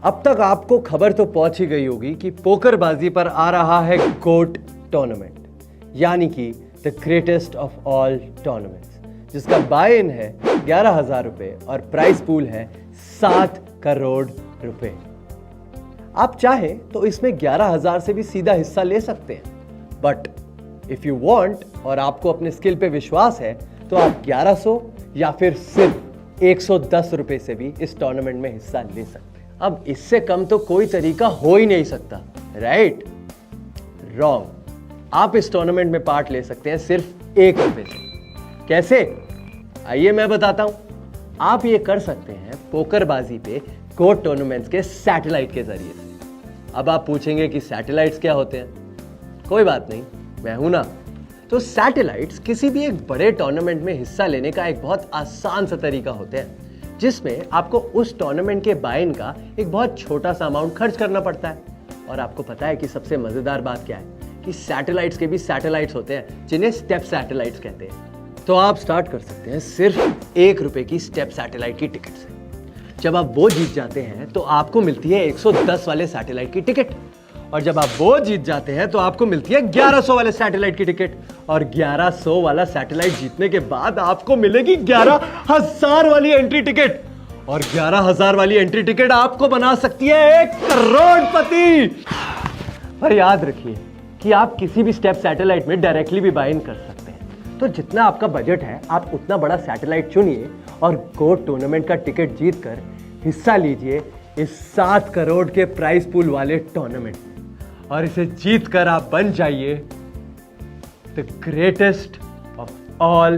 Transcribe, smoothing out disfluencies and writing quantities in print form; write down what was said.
अब तक आपको खबर तो पहुंच ही गई होगी कि पोकरबाजी पर आ रहा है गोट टूर्नामेंट, यानी कि the greatest of all tournaments, जिसका बाय इन है 11,000 रुपए और प्राइस पूल है 7 करोड़ रुपए। आप चाहें तो इसमें 11,000 से भी सीधा हिस्सा ले सकते हैं, बट इफ यू वांट और आपको अपने स्किल पे विश्वास है तो आप 1100 या फिर सिर्फ 110 रुपए से भी इस टूर्नामेंट में हिस्सा ले सकते हैं। अब इससे कम तो कोई तरीका हो ही नहीं सकता, राइट? रॉन्ग। आप इस टूर्नामेंट में पार्ट ले सकते हैं सिर्फ 1 रुपए से। कैसे? आइए मैं बताता हूं। आप ये कर सकते हैं पोकरबाजी पे गोट टूर्नामेंट्स के सैटेलाइट के जरिए से। अब आप पूछेंगे कि सैटेलाइट्स क्या होते हैं? कोई बात नहीं, मैं हूं ना। तो सैटेलाइट्स किसी भी एक बड़े टूर्नामेंट में हिस्सा लेने का एक बहुत आसान सा तरीका होते हैं, जिसमें आपको उस टूर्नामेंट के बाय इन का एक बहुत छोटा सा अमाउंट खर्च करना पड़ता है। और आपको पता है कि सबसे मजेदार बात क्या है कि सैटेलाइट्स के भी सैटेलाइट्स होते हैं जिन्हें स्टेप सैटेलाइट्स कहते हैं। तो आप स्टार्ट कर सकते हैं सिर्फ 1 रुपए की स्टेप सैटेलाइट की टिकट से। जब आप वो जीत जाते हैं तो आपको मिलती है 110 वाले सैटेलाइट की टिकट, और जब आप वो जीत जाते हैं तो आपको मिलती है 1100 वाले सैटेलाइट की टिकट, और 1100 वाला सैटेलाइट जीतने के बाद आपको मिलेगी 11,000 वाली एंट्री टिकट, और 11,000 वाली एंट्री टिकट आपको बना सकती है 1 करोड़पति। पर याद रखिए कि आप किसी भी स्टेप सैटेलाइट में डायरेक्टली भी बाय इन कर सकते हैं। तो जितना आपका बजट है आप उतना बड़ा सैटेलाइट चुनिए और गोट टूर्नामेंट का टिकट जीतकर हिस्सा लीजिए इस 7 करोड़ के प्राइस पूल वाले टूर्नामेंट, और इसे जीतकर आप बन जाइए द ग्रेटेस्ट ऑफ ऑल